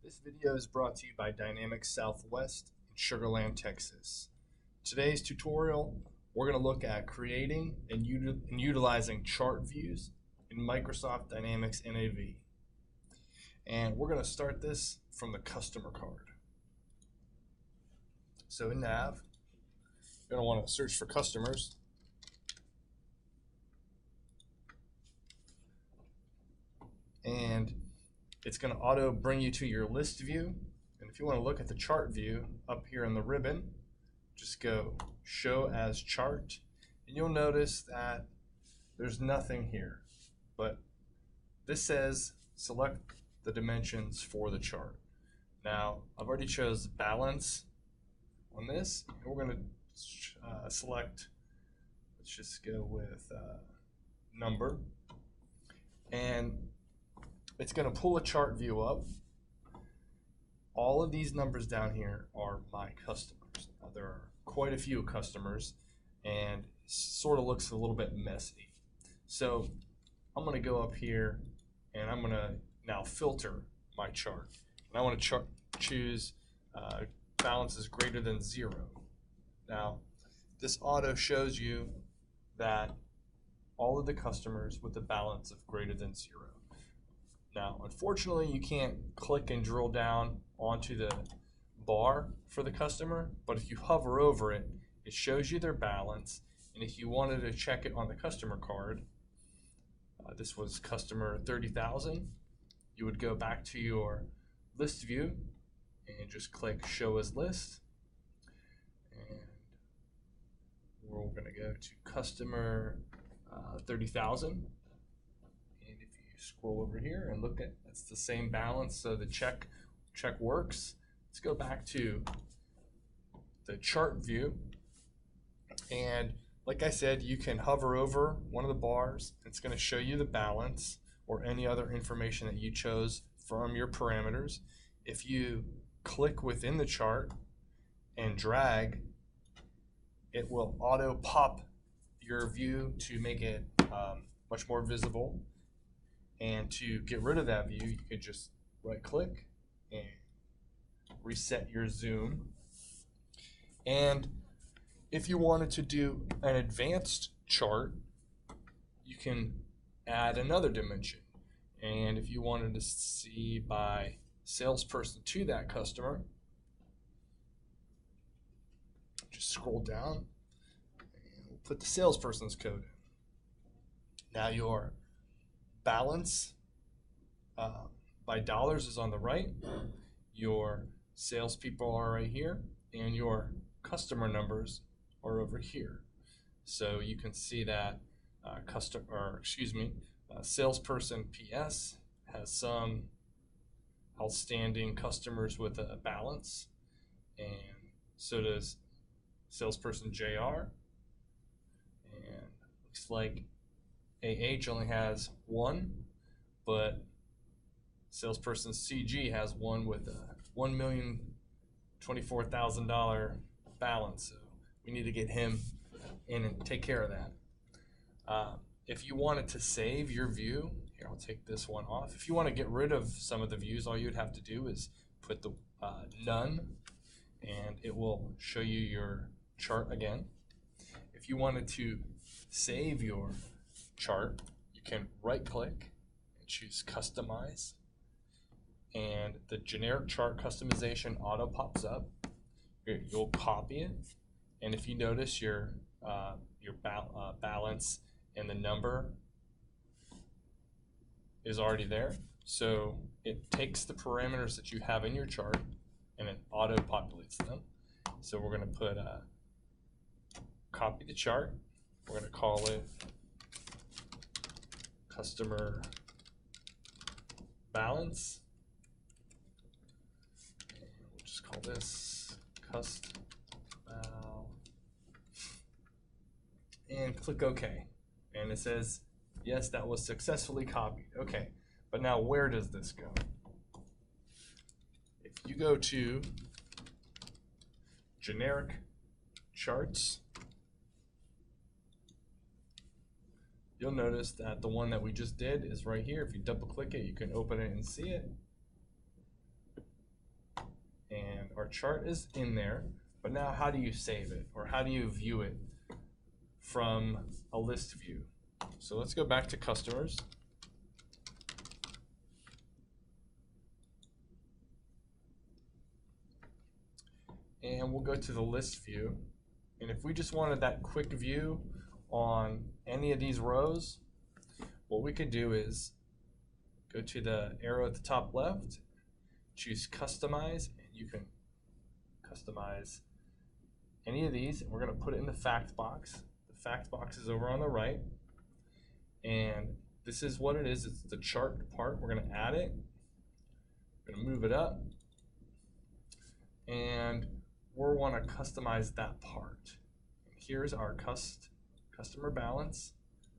This video is brought to you by Dynamics Southwest in Sugar Land, Texas. Today's tutorial, we're going to look at creating and utilizing chart views in Microsoft Dynamics NAV. And we're going to start this from the customer card. So in NAV, you're going to want to search for customers. And it's going to auto bring you to your list view. And if you want to look at the chart view up here in the ribbon, just go show as chart. And you'll notice that there's nothing here. But this says select the dimensions for the chart. Now, I've already chose balance on this. And we're going to select, let's just go with number. And it's going to pull a chart view up. All of these numbers down here are my customers. Now, there are quite a few customers, and it sort of looks a little bit messy. So I'm going to go up here, and I'm going to now filter my chart. And I want to choose balance is greater than 0. Now, this auto shows you that all of the customers with a balance of greater than 0. Now, unfortunately, you can't click and drill down onto the bar for the customer, but if you hover over it, it shows you their balance. And if you wanted to check it on the customer card, this was customer 30,000, you would go back to your list view and just click show as list. And we're going to go to customer 30,000. Scroll over here and look at, it's the same balance, so the check works. Let's go back to the chart view, and like I said, you can hover over one of the bars. It's going to show you the balance or any other information that you chose from your parameters. If you click within the chart and drag, it will auto pop your view to make it much more visible. And to get rid of that view, you could just right click and reset your zoom. And if you wanted to do an advanced chart, you can add another dimension. And if you wanted to see by salesperson to that customer, just scroll down and we'll put the salesperson's code in. Now your balance by dollars is on the right, your salespeople are right here, and your customer numbers are over here. So you can see that salesperson PS has some outstanding customers with a balance, and so does salesperson JR, and looks like AH only has 1, but salesperson CG has 1 with a $1,024,000 balance. So we need to get him in and take care of that. If you wanted to save your view, here I'll take this one off. If you want to get rid of some of the views, all you'd have to do is put the none, and it will show you your chart again. If you wanted to save your chart, you can right click and choose customize, and the generic chart customization auto pops up. You'll copy it, and if you notice your balance and the number is already there, so it takes the parameters that you have in your chart and it auto populates them. So we're going to put copy the chart, we're going to call it customer balance, and we'll just call this cust val, and click OK, and it says yes, that was successfully copied. Okay, but now where does this go? If you go to generic charts, you'll notice that the one that we just did is right here. If you double click it, you can open it and see it. our chart is in there, but now how do you save it, or how do you view it from a list view? So let's go back to customers. And we'll go to the list view. And if we just wanted that quick view on any of these rows, what we could do is go to the arrow at the top left, choose customize, and you can customize any of these. And we're going to put it in the fact box. The fact box is over on the right. And this is what it is. It's the chart part. We're going to add it. We're going to move it up. And we'll want to customize that part. Here's our customer balance,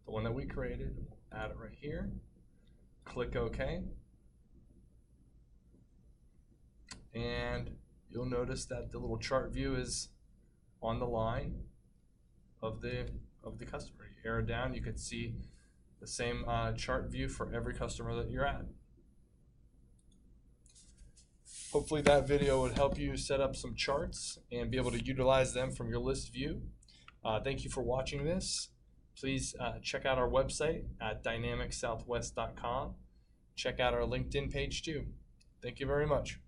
the one that we created. We'll add it right here. Click OK. And you'll notice that the little chart view is on the line of the customer. You arrow down, you can see the same chart view for every customer that you're at. Hopefully that video would help you set up some charts and be able to utilize them from your list view. Thank you for watching this. Please check out our website at dynamicsouthwest.com. Check out our LinkedIn page too. Thank you very much.